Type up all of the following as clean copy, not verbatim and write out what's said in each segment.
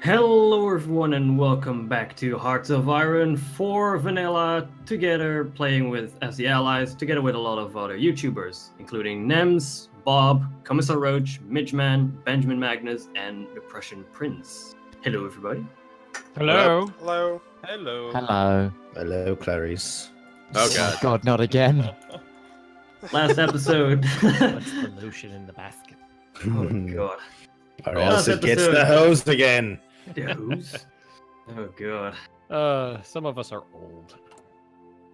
Hello everyone and welcome back to Hearts of Iron 4 Vanilla, together playing with as the allies, together with a lot of other YouTubers, including Nemes, Bob, Commissar Roach, Midgeman, Benjamin Magnus, and ThePrussianPrince. Hello everybody. Hello. Hello. Hello. Hello. Hello, Clarice. Oh god. God, not again. Last episode. What's the lotion in the basket? Oh god. Or Last else it gets episode. the hose again. The who's? Oh god. Some of us are old.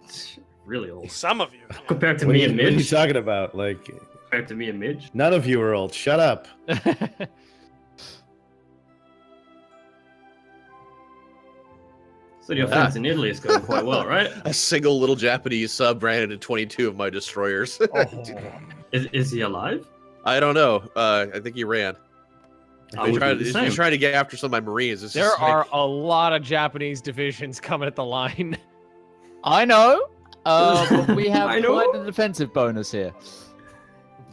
It's really old. Some of you. Compared to What me are and you Midge. talking about? Like, Compared to me and Midge. none of you are old. Shut up. So the offense in Italy is going quite well, right? A single little Japanese sub ran into 22 of my destroyers. Is he alive? I don't know. I think he ran. I would do the same. He's trying to get after some of my Marines. It's There just are like, a lot of Japanese divisions coming at the line. I know, but we have I know. quite a defensive bonus here.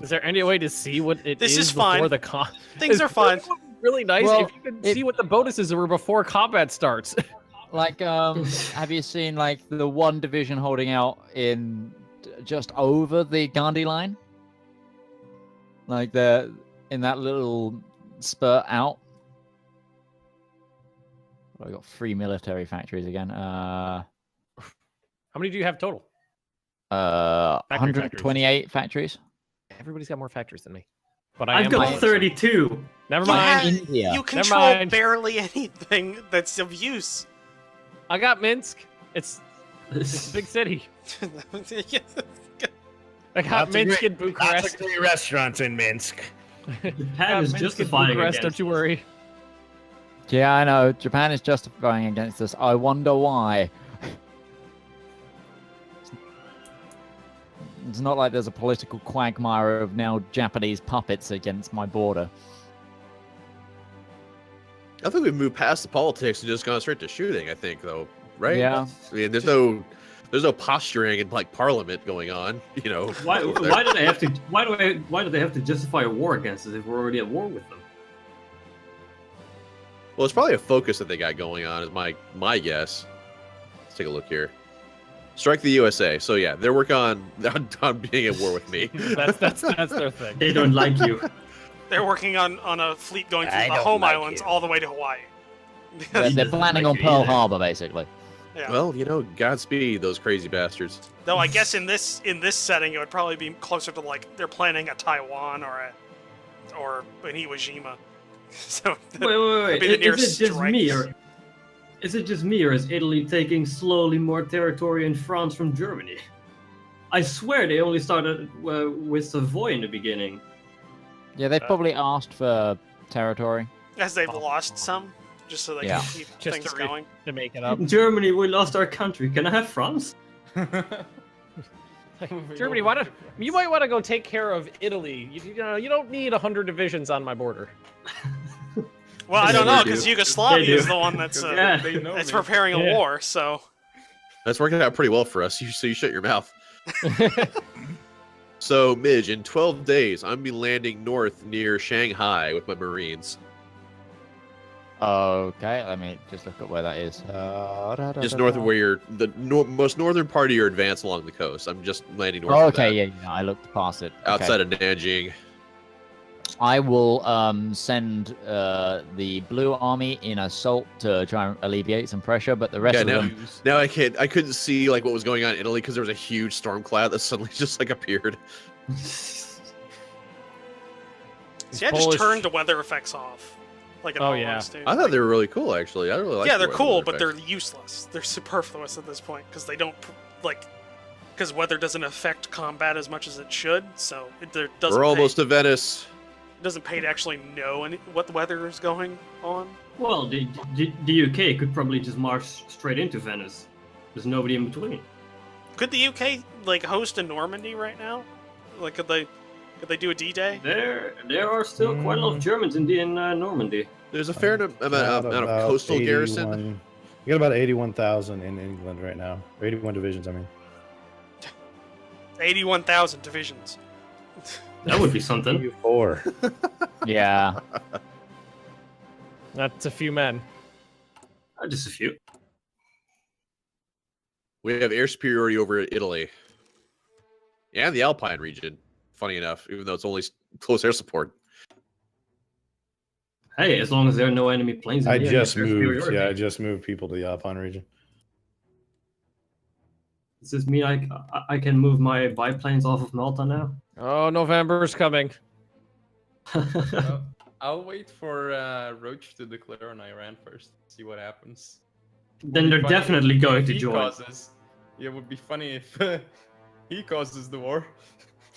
Is there any way to see what it This is before fine. the con? Things are fine. Really nice Well, if you could see what the bonuses were before combat starts. Like, have you seen like the one division holding out in just over the Gandhi line? Like they're in that little spurt out. Well, I got 3 military factories again. How many do you have total? 128 factories. Everybody's got more factories than me. But I've got 32. Never You mind. have- India. You Never control mind. barely anything that's of use. I got Minsk. It's a big city. I got Lots of Minsk great- and Lots Bucharest. of great restaurants in Minsk. Japan is Minsk and justifying Bucharest, against don't you us. worry. Yeah, I know. Japan is justifying against us. I wonder why. It's not like there's a political quagmire of now Japanese puppets against my border. I think we've moved past the politics and just gone straight to shooting. I think, though, right? Yeah. I mean, there's no posturing in like Parliament going on. You know. Why do they have to? Why do they have to justify a war against us if we're already at war with them? Well, it's probably a focus that they got going on. Is my guess. Let's take a look here. Strike the USA. So yeah, they're working on being at war with me. That's their thing. They don't like you. They're working on a fleet going I from the don't home like islands you. all the way to Hawaii. They're doesn't planning like on you Pearl either. Harbor, basically. Yeah. Well, you know, Godspeed those crazy bastards. Though I guess in this setting it would probably be closer to like they're planning a Taiwan or an Iwo Jima. So Wait. be the Is nearest it just me, strike. or is Italy taking slowly more territory in France from Germany? I swear they only started with Savoy in the beginning. Yeah, they probably asked for territory. as they've lost some, just so they Yeah. can keep Just things to going. To make it up. Germany, we lost our country. Can I have France? Germany, you might want to go take care of Italy. You know, you don't need 100 divisions on my border. Well, I They don't know do. because They Yugoslavia do. is the one that's Yeah. that's preparing a Yeah. war. So That's working out pretty well for us. So you shut your mouth. So, Midge, in 12 days, I'm going to be landing north near Shanghai with my Marines. Okay, let me just look at where that is. Just north of where the most northern part of your advance along the coast. I'm just landing north Oh, of that, okay, yeah, I looked past it. Okay. outside of Nanjing. I will send the Blue Army in assault to try and alleviate some pressure, but the rest Yeah, of now, them... now I couldn't see like what was going on in Italy because there was a huge storm cloud that suddenly just like appeared. see, I just Polish- turned the weather effects off. Like Oh, yeah. I I thought they were really cool, actually. I really like. yeah, they're cool, but they're useless. They're superfluous at this point because they don't because weather doesn't affect combat as much as it should. So there doesn't. We're pay, almost to Venice. it doesn't pay to actually know what the weather is going on. Well, the UK could probably just march straight into Venice. There's nobody in between. Could the UK like host a Normandy right now? Like, could they do a D-Day? There are still quite a lot of Germans in Normandy. There's a fair amount of About coastal 81 garrison. You got about 81,000 in England right now. Or 81 divisions, I mean. 81,000 divisions. That would be something. EU4. Yeah. That's a few men. Just a few. We have air superiority over Italy. And the Alpine region, funny enough, even though it's only close air support. Hey, as long as there are no enemy planes. I in the just area, moved. superiority. Yeah, I just moved people to the Alpine region. Does this mean I can move my biplanes off of Malta now? Oh, November's coming. Well, I'll wait for Roach to declare on Iran first. See what happens. Then Would be they're funny definitely if going to he join. Causes, it would be funny if he causes the war.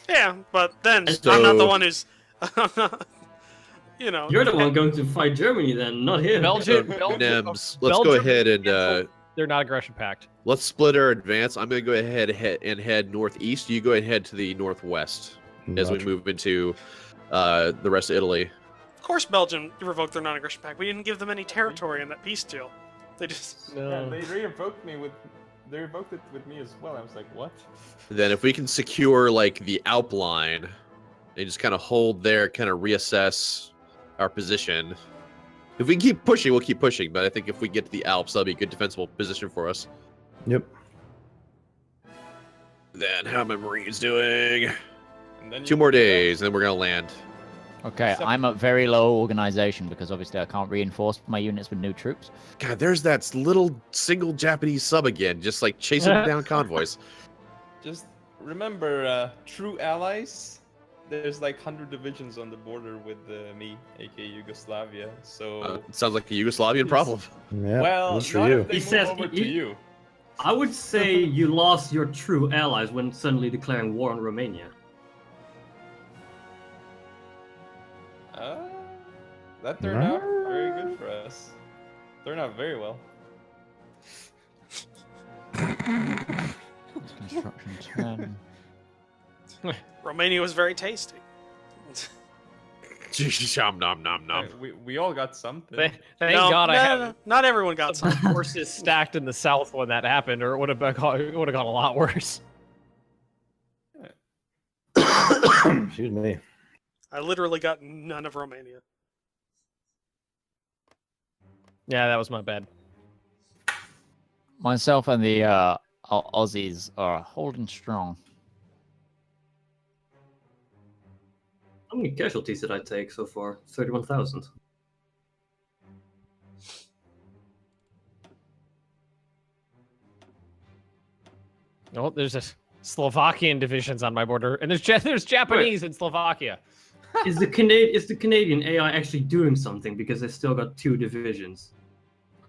Yeah, but then So- I'm not the one who's, you know. You're the one going to fight Germany then, not him. Belgium, Nems, let's go Belgium ahead and canceled. They're not aggression pact. let's split our advance. I'm going to go ahead and head northeast. You go ahead and head to the northwest as we Not- move into the rest of Italy. Of course, Belgium revoked their non-aggression pact. We didn't give them any territory in that peace deal. They just. Yeah, they revoked it with me as well. I was like, what? Then if we can secure like the Alp line and just kind of hold there, kind of reassess our position. If we can keep pushing, we'll keep pushing. But I think if we get to the Alps, that'll be a good defensible position for us. Yep. Then how are my Marines doing? And then 2 more days, and then we're gonna land. Okay, Except- I'm at very low organization because obviously I can't reinforce my units with new troops. God, there's that little single Japanese sub again, just like chasing down convoys. Just remember, true allies. There's like 100 divisions on the border with me, aka Yugoslavia. So, It sounds like a Yugoslavian problem. Yeah. well, good for not you. if they He move says over he- to you. I would say you lost your true allies when suddenly declaring war on Romania. That turned out very good for us. Turned out very well. Construction 10. Romania was very tasty. Nom nom nom nom. We all got something. Thank No, God I no, have no, not everyone got some. forces stacked in the south when that happened, or it would have gone a lot worse. Excuse me. I literally got none of Romania. Yeah, that was my bad. Myself and the Aussies are holding strong. How many casualties did I take so far? 31,000. Oh, there's a Slovakian divisions on my border, and there's Japanese in Slovakia. Is the Canadian AI actually doing something? Because they still got 2 divisions.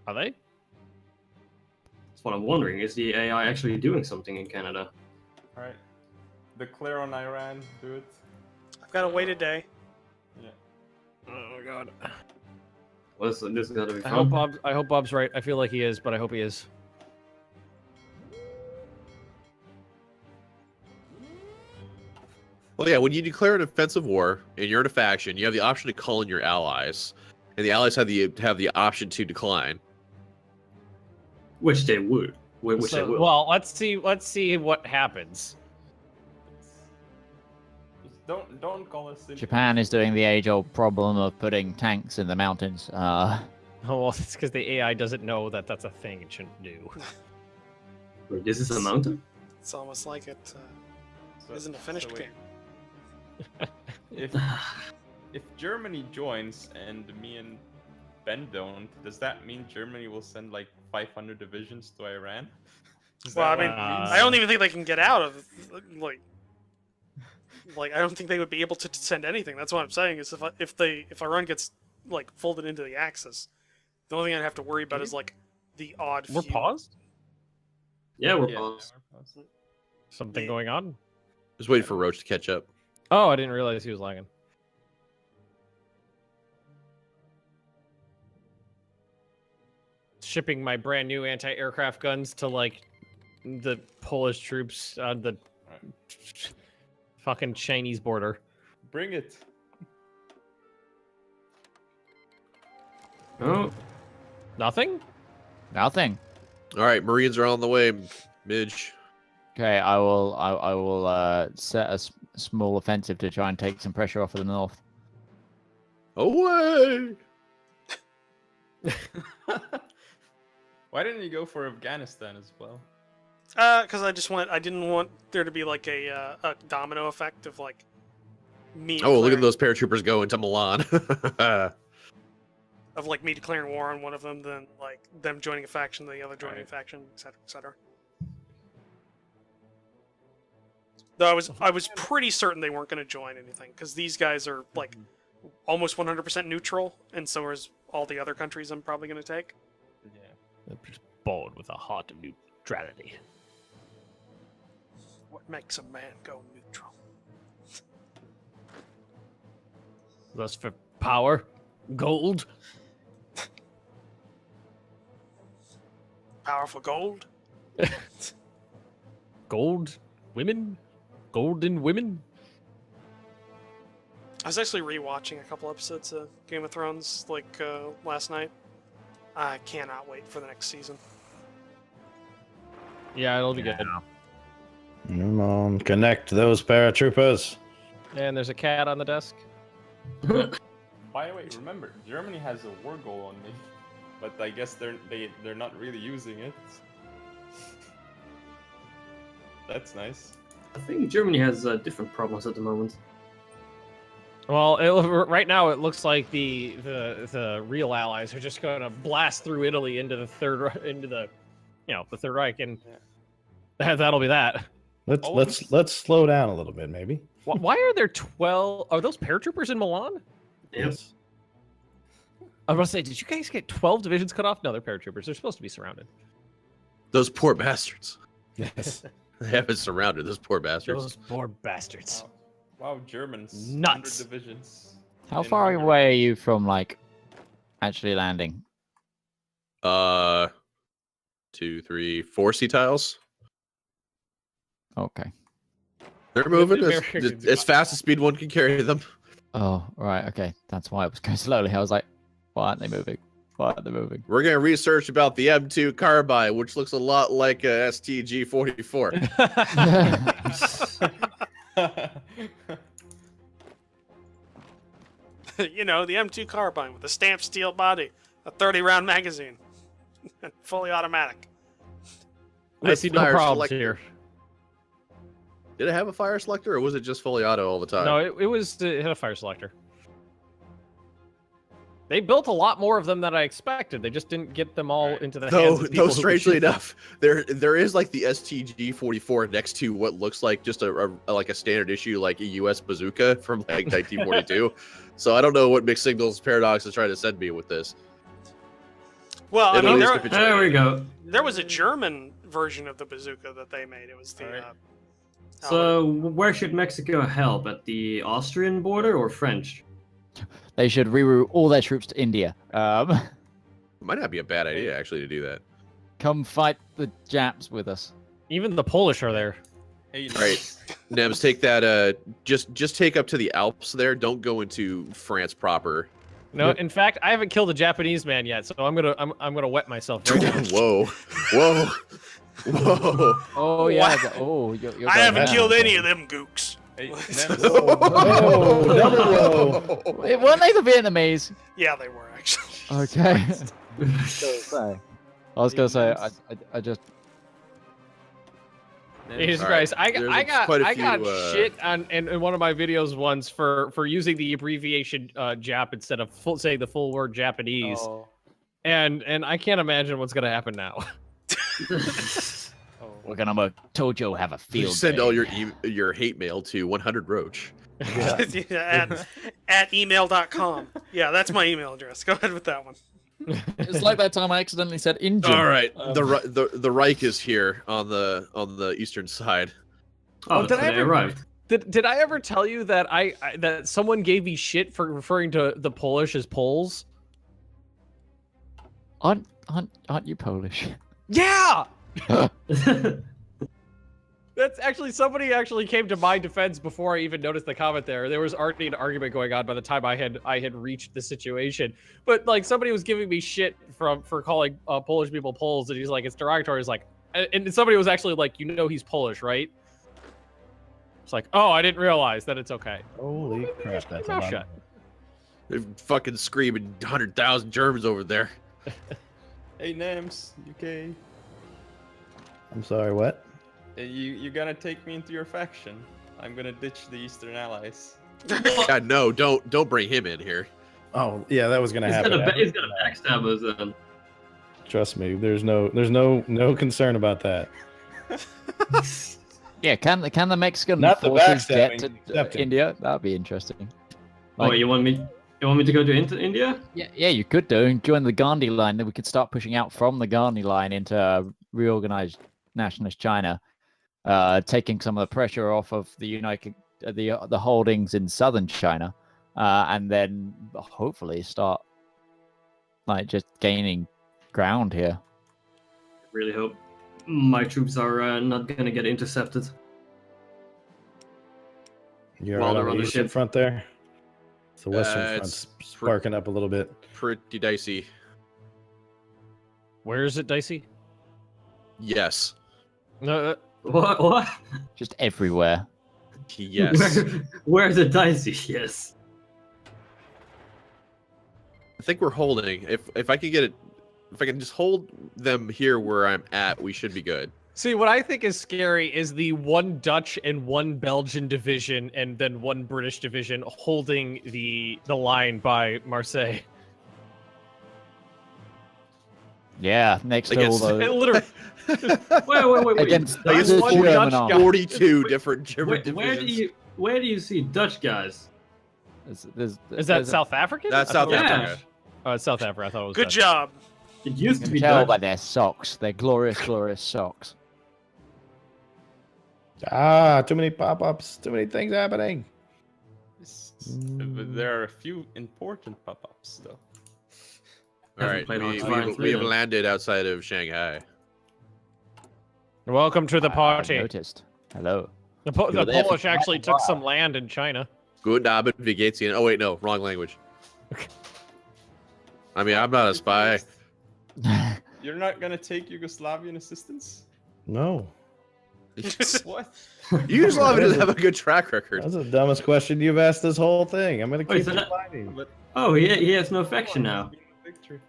Are they? That's what I'm wondering. Is the AI actually doing something in Canada? All right. Declare on Iran. Do it. I've got to wait a day. Yeah. Oh God. Well, this is gotta be I hope fun. Bob's right. I feel like he is, but I hope he is. Well, yeah, when you declare an offensive war and you're in a faction, you have the option to call in your allies, and the allies have the option to decline. Which they would. Which they So, will. well, let's see what happens. Just don't call us. Japan is doing the age-old problem of putting tanks in the mountains. Oh, well, it's because the AI doesn't know that that's a thing it shouldn't do. Wait, this is a mountain? It's almost like it isn't a finished wait. game. If Germany joins and me and Ben don't, does that mean Germany will send like 500 divisions to Iran? Is Well, I that mean, what it means? I don't even think they can get out of like I don't think they would be able to send anything. That's what I'm saying. Is if Iran gets like folded into the Axis, the only thing I'd have to worry about is like the odd. We're few. paused. Yeah, we're Yeah, paused. we're paused. Something Yeah. going on. Just waiting for Roach to catch up. Oh, I didn't realize he was lagging. Shipping my brand new anti-aircraft guns to like the Polish troops on the fucking Chinese border. Bring it. Oh, Nothing? Nothing. All right, Marines are on the way, Midge. Okay, I will set a small offensive to try and take some pressure off of the north. Away! Why didn't you go for Afghanistan as well? Because I didn't want there to be like a domino effect of like me. Oh, look at declaring- those paratroopers go into Milan. Of like me declaring war on one of them, then like them joining a faction, the other joining a Right. faction, etc., etc. Though I was pretty certain they weren't going to join anything because these guys are like almost 100% neutral, and so is all the other countries I'm probably going to take. Yeah. They're just born with a heart of neutrality. What makes a man go neutral? Lust for power, gold. Powerful gold. Gold, women, golden women. I was actually rewatching a couple episodes of Game of Thrones like last night. I cannot wait for the next season. Yeah, it'll be good. Come on, connect those paratroopers. And there's a cat on the desk. By the way, remember, Germany has a war goal on me, but I guess they're not really using it. That's nice. I think Germany has different problems at the moment. Well, right now it looks like the real allies are just going to blast through Italy into the third Reich, and that'll be that. Let's slow down a little bit, maybe. Why are there 12? Are those paratroopers in Milan? Yes. I was going to say, did you guys get 12 divisions cut off? No, they're paratroopers. They're supposed to be surrounded. Those poor bastards. Yes. They have it surrounded. Those poor bastards. Those poor bastards. Wow, Germans. Nuts. 100 divisions. How in far Hungary. away are you from like actually landing? 2, 3, 4 sea tiles. Okay. They're moving Very as, good. as fast as speed one can carry them. Oh, right. Okay. That's why it was going slowly. I was like, why aren't they moving? Why aren't they moving? We're gonna research about the M2 carbine, which looks a lot like a STG-44. You know, the M2 carbine with a stamped steel body, a 30-round magazine, and fully automatic. I see no Fire problems selector. here. Did it have a fire selector, or was it just fully auto all the time? No, it had a fire selector. They built a lot more of them than I expected. They just didn't get them all into the hands Though, of people though who could strangely shoot them. enough, there is like the STG-44 next to what looks like just a like a standard issue, like a U.S. bazooka from like 1942. So I don't know what mixed signals Paradox is trying to send me with this. Well, I Italy mean, is there, capitulating. There we go. there was a German version of the bazooka that they made. It was the. Alright. So where should Mexico help? At the Austrian border or French? They should reroute all their troops to India. It might not be a bad idea actually to do that. Come fight the Japs with us. Even the Polish are there. Hey, All right, Nems, take that. Just take up to the Alps there. Don't go into France proper. No, in fact, I haven't killed a Japanese man yet, so I'm gonna wet myself right now. Whoa, whoa, whoa! Oh yeah. Wow. You're I going haven't down. killed any of them gooks. Hey, Oh, double whoa. Wait, weren't they the Vietnamese? Yeah, they were actually. Okay. I was gonna say I just Jesus All Christ! right, I there's quite a got few, shit on in one of my videos once for using the abbreviation Jap instead of saying the full word Japanese, Oh, and I can't imagine what's gonna happen now. oh. we're gonna make Tojo have a You field. send day. all your hate mail to 100 Roach. at email.com. Yeah, that's my email address. Go ahead with that one. It's like that time I accidentally said Injun. All right, the Reich is here on the eastern side. Oh, did I so they ever- arrived. Did I ever tell you that that someone gave me shit for referring to the Polish as Poles? Aren't you Polish? Yeah. That's actually somebody actually came to my defense before I even noticed the comment there. There was already an argument going on by the time I had reached the situation. But like somebody was giving me shit for calling Polish people Poles, and he's like, it's derogatory. He's like, and somebody was actually like, he's Polish, right? It's like, oh, I didn't realize that it's okay. Holy crap, that's a Mouth lot. shut. They're fucking screaming 100,000 Germans over there. Hey, Nemes, UK. I'm sorry, what? You're gonna take me into your faction. I'm gonna ditch the Eastern Allies. God, no, don't bring him in here. Oh, yeah, that was gonna happen. He's gonna backstab us then. Trust me, there's no concern about that. Yeah, can the Mexican Not the forces get backstabbing, to accepting. India? That'd be interesting. Oh, Like- you want me to go to India? Yeah, you could do and join the Gandhi line. Then we could start pushing out from the Gandhi line into reorganized nationalist China, taking some of the pressure off of the holdings in southern China, and then hopefully start like just gaining ground here. Really hope my troops are not gonna get intercepted. You're While right they're on on the the eastern ship. front there. The western It's front's sparking up a little bit. pretty dicey. Where is it, Dicey? Yes. No, What? Just everywhere. Yes. Where's the dicey? Yes. I think we're holding. If I can get it, if I can just hold them here where I'm at, we should be good. See, what I think is scary is the one Dutch and one Belgian division, and then one British division holding the line by Marseille. Yeah, next to all Against- those. It literally, Wait. Against I guess the one German Dutch army. guy. 42 different German Where divisions. do you see Dutch guys? is that South African? That's I thought South it was Africa. Dutch. Oh, it's South Africa. I thought it was Good Dutch. job. It used You to can be tell Dutch. by their socks. Their glorious, glorious socks. Ah, too many pop-ups, too many things happening. There are a few important pop-ups though. All Haven't right, played we, Hearts of Iron we, 3 we have then. landed outside of Shanghai. Welcome to the I party. noticed. Hello. The You were there for Polish quite a actually took while. some land in China. Guten Abend, wie geht's Ihnen? Oh wait, no, wrong language. I mean, I'm not a spy. You're not gonna take Yugoslavian assistance? No, What? Yugoslavia doesn't have a good track record. that's the dumbest question you've asked this whole thing. I'm gonna Wait, keep so that- fighting. But Oh, he has no faction now. victory.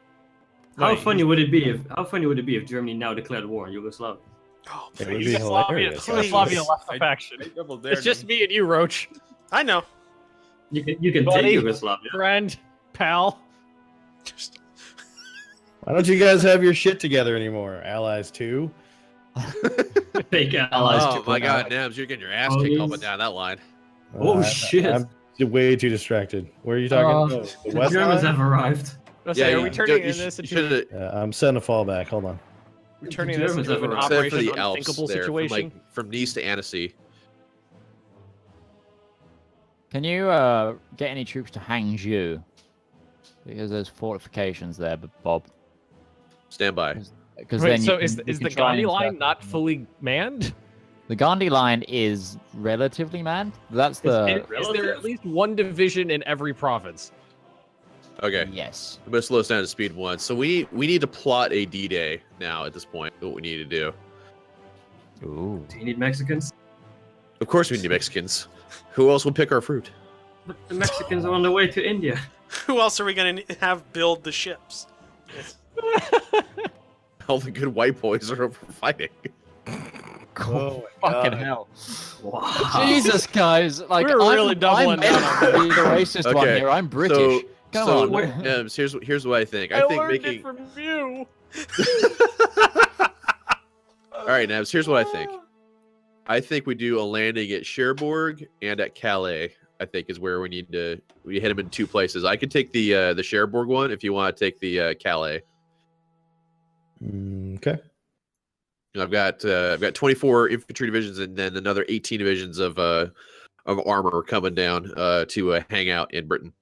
How Right, funny would it be if Germany now declared war on Yugoslavia? Oh, It would please. be Yugoslavia, hilarious. Please. Yugoslavia left the I- faction. I double dare It's just them. me and you, Roach. I know. You can Buddy. take Yugoslavia. Friend, pal. Just Why don't you guys have your shit together anymore? Allies too. Take allies. Oh my to- God, Nams, you're getting your ass Oh, kicked he's- up down that line. Oh, shit. I'm way too distracted. Where are you talking? Oh. The The west Germans line? have arrived. Let's say, are we turning you this you into should've- I'm setting a fallback. Hold on. we're turning the this Germans into have an arrived. except for Operation the Alps Unthinkable there, situation? from Nice to Annecy. Can you get any troops to Hangzhou? Because there's fortifications there, Bob. Stand by. Because Wait, then so you is can- is you the can try Gandhi and line circle not them. fully manned? The Gandhi line is relatively manned. That's Is the there Relative? at least one division in every province? Okay, yes. I'm gonna slow us down to speed one. So we need to plot a D-Day now at this point. What we need to do. Ooh. Do you need Mexicans? Of course, we need Mexicans. Who else will pick our fruit? But the Mexicans are on their way to India. who else are we gonna have build the ships? All the good white boys are over fighting. Oh Fucking hell. Wow. Jesus, guys! Like We're really doubling I'm down meant on to be the racist one Okay, here. I'm British. So, Come so on. here's what I think. I think learned making. it from you. All right, Nabs. Here's what I think. I think we do a landing at Cherbourg and at Calais. I think is where we need to. We hit them in two places. I could take the Cherbourg one if you want to take the Calais. Okay. I've got 24 infantry divisions and then another 18 divisions of armor coming down to hang out in Britain.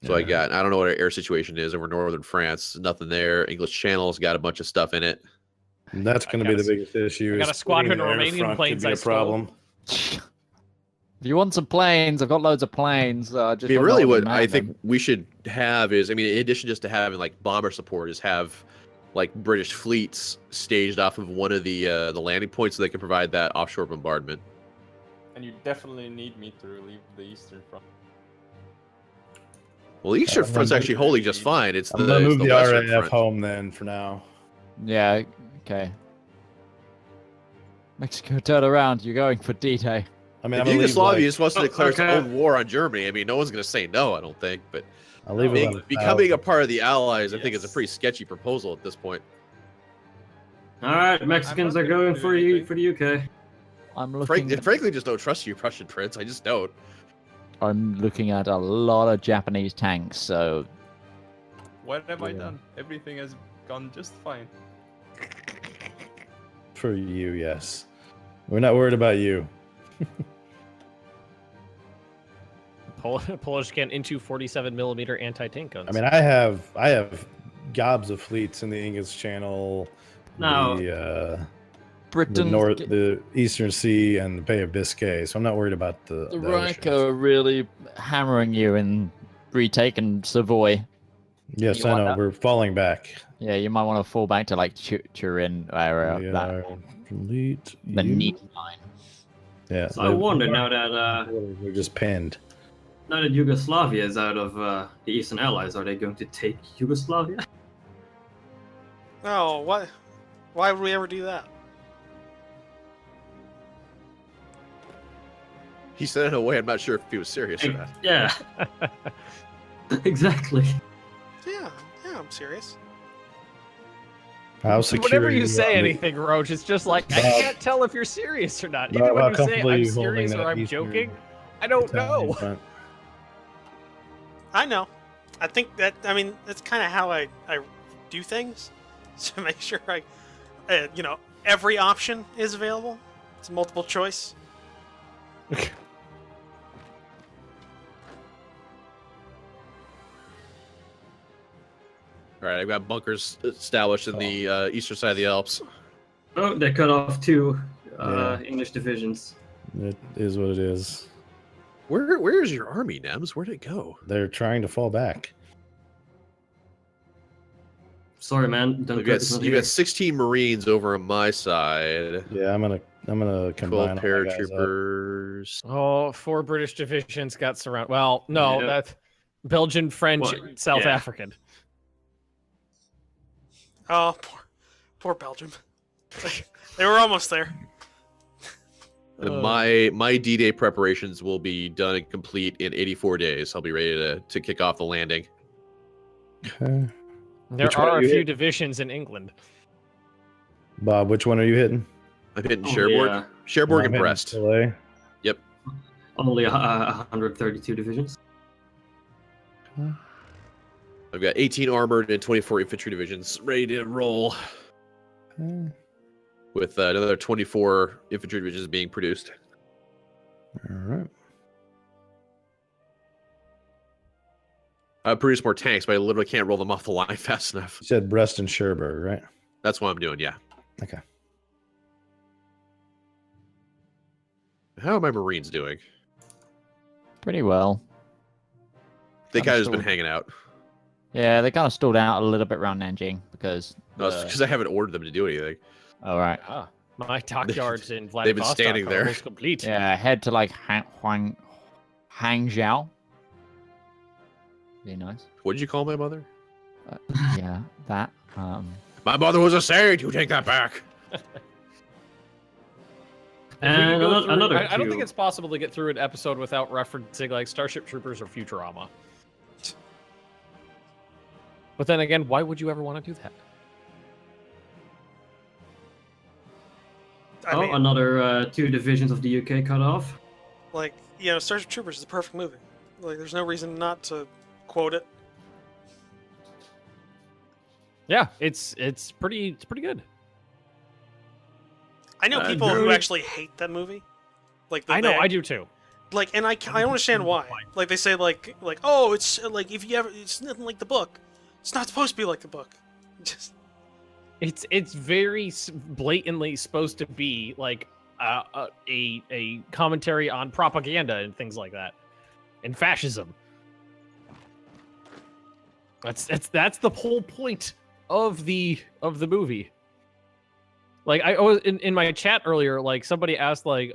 So I don't know what our air situation is over northern France. Nothing there. English Channel's got a bunch of stuff in it. That's going to I be got the a- biggest issue. I got is a squadron splitting of the air Romanian front could planes be I a stole. problem. If you want some planes, I've got loads of planes. Just I mean, don't really, know what to I man think them. we should have is, I mean, in addition just to having like bomber support, is have like British fleets staged off of one of the landing points so they can provide that offshore bombardment. And you definitely need me to relieve the Eastern Front. Well, the Eastern I'm Front's gonna- actually holding just fine. It's I'm gonna it's move the Western RAF Front. home then for now. Yeah, okay. Mexico, turn around. You're going for D-Day. I mean, If I'm gonna leave Yugoslavia like, just wants to Oh, declare its okay. own war on Germany, I mean, no one's going to say no, I don't think. But I'll leave about becoming a 1,000. part of the Allies, I think, is a Yes. pretty sketchy proposal at this point. All right, Mexicans not are gonna going do for you anything. for the UK. I'm looking. Frankly, just don't trust you, Prussian Prince. I just don't. I'm looking at a lot of Japanese tanks. So What have I Yeah. done? Everything has gone just fine. For you, yes. We're not worried about you. Polish can into 47mm anti-tank guns. I mean, I have gobs of fleets in the English Channel, Now- the Britain, the Eastern Sea, and the Bay of Biscay. So I'm not worried about the the oceans. Reich are really hammering you in retaking Savoy. Yes, You I want know. that? We're falling back. Yeah, you might want to fall back to like Turin area. We That are fleet. the you- neat line. Yeah. So I wonder now that we're just pinned. Yugoslavia is out of the Eastern Allies, are they going to take Yugoslavia? Oh, what? Why would we ever do that? He said it in a way I'm not sure if he was serious or not. Yeah. Exactly. Yeah, I'm serious. How secure Whenever you say are we? anything, Roach, it's just like I Bob- can't tell if you're serious or not. Bob, Even when how you say comfortable are I'm you holding serious or that I'm Eastern joking, I don't Italian know. front? I know. I think that, I mean, that's kind of how I do things. To make sure every option is available. It's multiple choice. All right, I've got bunkers established in the eastern side of the Alps. Oh, they cut off two Yeah. English divisions. It is what it is. Where is your army, Nemes? Where'd it go? They're trying to fall back. Sorry, man. You got 16 Marines over on my side. Yeah, I'm gonna combine 12 all my guys up. paratroopers. Oh, 4 British divisions got surrounded. Well, no, Yeah. that's Belgian, French, What? South Yeah. African. Oh, poor Belgium. They were almost there. And my D-Day preparations will be done and complete in 84 days. I'll be ready to kick off the landing. Okay. There Which one are are a you few hitting? divisions in England. Bob, which one are you hitting? I'm hitting Oh, Cherbourg, yeah. Cherbourg I'm and hitting Brest. Calais. Only 132 divisions. I've got 18 armored and 24 infantry divisions ready to roll, Okay. with another 24 infantry divisions being produced. All right. I produce more tanks, but I literally can't roll them off the line fast enough. You said Brest and Cherbourg, right? That's what I'm doing, yeah. Okay. How are my Marines doing? Pretty well. They Kinda kind of just been stalled. hanging out. Yeah, they kind of stalled out a little bit around Nanjing because. No, it's because I haven't ordered them to do anything. All right. Ah, my dockyards in Vladivostok They've been standing are there. almost complete. Yeah, head to like Hangzhou. Be nice. What did you call my mother? Yeah, that. My mother was a saint. You take that back. If we could And go through- another I don't think two. it's possible to get through an episode without referencing like Starship Troopers or Futurama. But then again, why would you ever want to do that? I mean, Another 2 divisions of the UK cut off. like, Starship Troopers is a perfect movie. Like, there's no reason not to quote it. Yeah, it's pretty good. I know people who Dude. actually hate that movie. Like, I know, I do too. Like, and I don't understand why. Like, they say like, oh, it's like if you ever, it's nothing like the book. It's not supposed to be like the book. Just It's very blatantly supposed to be like a commentary on propaganda and things like that, and fascism. That's the whole point of the movie. Like I was in my chat earlier, like somebody asked like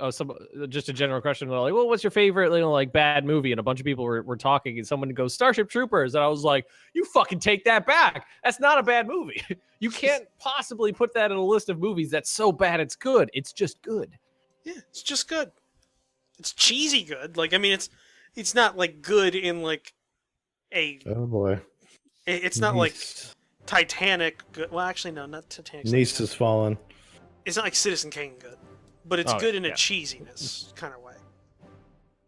just a general question, they're like, well, what's your favorite like bad movie? And a bunch of people were talking, and someone goes Starship Troopers, and I was like, you fucking take that back. That's not a bad movie. You can't possibly put that in a list of movies that's so bad it's good. It's just good. Yeah, it's just good. It's cheesy good. Like I mean, it's not like good in like a. Oh boy. It's not like Titanic good. Well, actually, no, not Titanic. Niece has fallen. It's not like Citizen Kane good, but it's Oh, good in a yeah. cheesiness kind of way.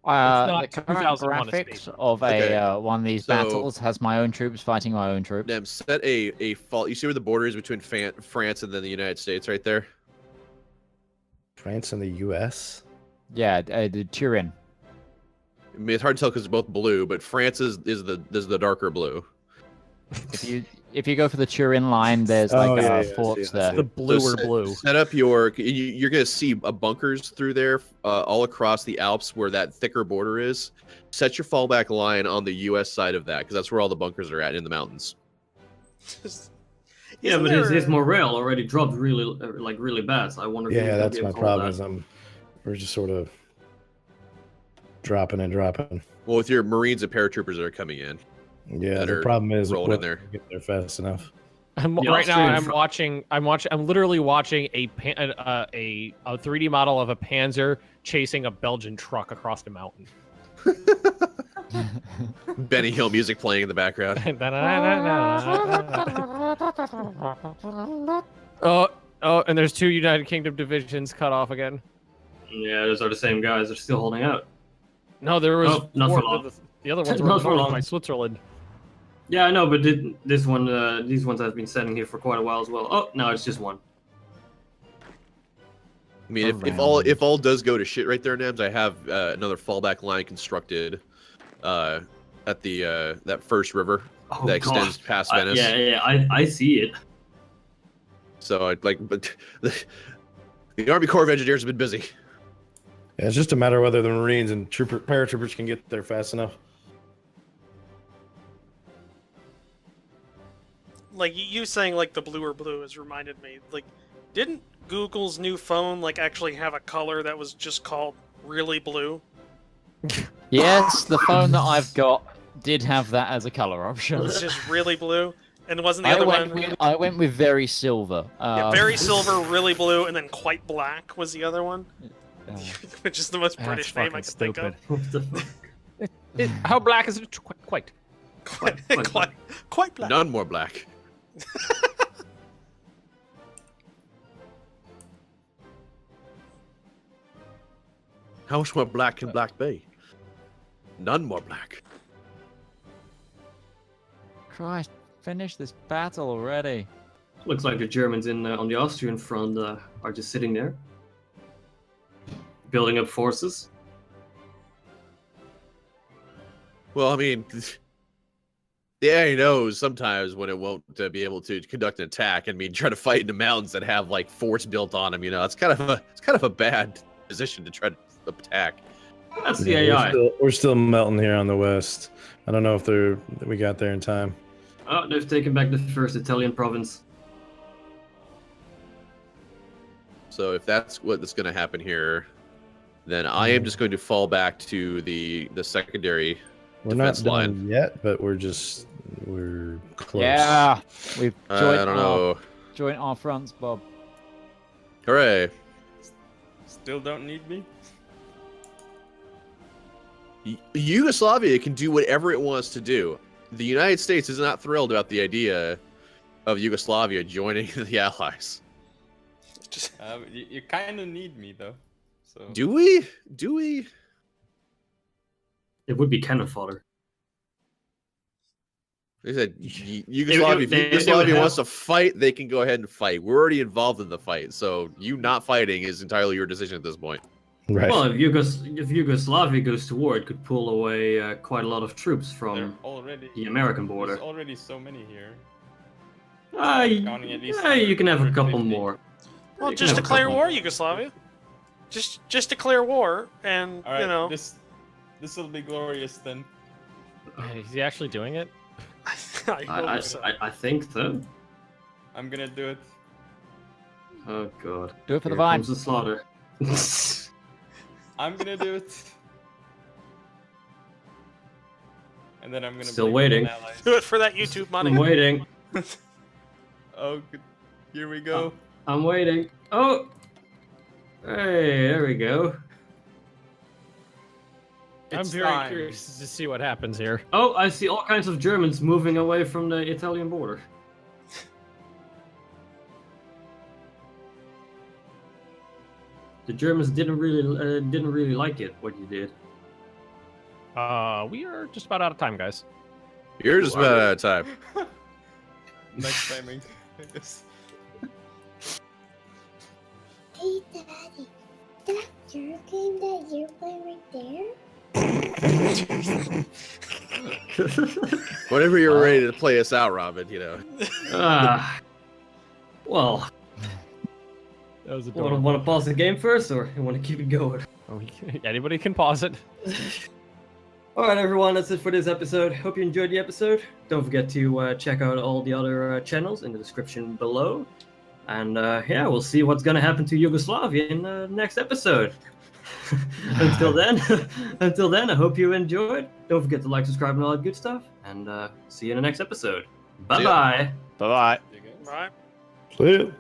The current 2001: A Space graphics Odyssey. of Okay, one of these so- battles has my own troops fighting my own troops. Nem, set a fault. You see where the border is between France and then the United States, right there. France and the U.S. Yeah, the Turin. I mean, it's hard to tell because it's both blue, but France is the darker blue. If you go for the Turin line, there's Oh, like yeah, forts I there. see. The bluer So blue. Set up you're gonna see bunkers through there, all across the Alps where that thicker border is. Set your fallback line on the U.S. side of that because that's where all the bunkers are at in the mountains. Yeah, but his morale already dropped really bad. So I wonder if he's Yeah, gonna that's be able my to hold problem. that. Is we're just sort of dropping and dropping. Well, with your Marines and paratroopers that are coming in. Yeah, That the are problem is rolling in whether there. we get there fast enough. Right now, Austrian I'm literally watching a 3D model of a Panzer chasing a Belgian truck across the mountain. Benny Hill music playing in the background. And there's 2 United Kingdom divisions cut off again. Yeah, those are the same guys. They're still holding out. No, there was Oh, not 4. for long. The other ones were Not for north long. by Switzerland. Yeah, I know, but these ones have been sitting here for quite a while as well. Oh, no, it's just one. I mean, if all does go to shit right there, Nems, I have another fallback line constructed at the that first river Oh, that extends God. past Venice. Yeah, I see it. So I'd like, but the Army Corps of Engineers have been busy. Yeah, it's just a matter of whether the Marines and paratroopers can get there fast enough. Like you saying like the bluer blue has reminded me. Like, didn't Google's new phone like actually have a color that was just called really blue? Yes, the phone that I've got did have that as a color It option. was just really blue, and wasn't the other one? I went with very silver. Yeah, very silver, really blue, and then quite black was the other one, which is the most That's British name I fucking could think of. What the fuck? How black is it? Quite. Quite black. None more black. How much more black can black be? None more black. Christ, finish this battle already. Looks like the Germans on the Austrian front are just sitting there, building up forces. Well, I mean, the AI knows sometimes when it won't be able to conduct an attack. I mean, try to fight in the mountains that have like forts built on them. You know, it's kind of a bad position to try to attack. That's the Yeah, AI. we're still melting here on the west. I don't know if we got there in time. Oh, they've taken back the first Italian province. So if that's what's going to happen here, then I am just going to fall back to the secondary We're not defense done line. yet, but we're close. Yeah, we've I joined don't know. our fronts, Bob. Hooray! Still don't need me? Yugoslavia can do whatever it wants to do. The United States is not thrilled about the idea of Yugoslavia joining the Allies. Just, You kind of need me though. So Do we? Do we? It would be cannon fodder. They said Yugoslavia. If they would Yugoslavia have- wants to fight, they can go ahead and fight. We're already involved in the fight, so you not fighting is entirely your decision at this point. Right. Well, if Yugoslavia goes to war, it could pull away quite a lot of troops they're from already the American There's border. already so many here. Yeah, you can have a couple 150. more. well, You can just have a declare couple war, more. Yugoslavia. Just declare war, and All right, you know. this will be glorious then. Is he actually doing it? I hope so. I think so. I'm gonna do it. Oh god. Do it for the Here vine. comes the slaughter. I'm gonna do it. And then I'm gonna Still blame waiting. it on allies. Do it for that YouTube money. I'm waiting. Oh, good. Here we go. I'm waiting. Oh! Hey, there we go. I'm It's very time. curious to see what happens here. Oh, I see all kinds of Germans moving away from the Italian border. The Germans didn't really like it what you did. We are just about out of time, guys. You're just about out of time. Next timing. I guess. Hey, Daddy, that your game that you're playing right there? Whenever you're ready to play us out, Robin, you know. Well, That was want to pause the game first, or you want to keep it going? Anybody can pause it. All right, everyone, that's it for this episode. Hope you enjoyed the episode. Don't forget to check out all the other channels in the description below. And yeah, we'll see what's going to happen to Yugoslavia in the next episode. Until then, I hope you enjoyed. Don't forget to like, subscribe, and all that good stuff. And see you in the next episode. Bye-bye. Bye-bye. You guys? Right. See ya.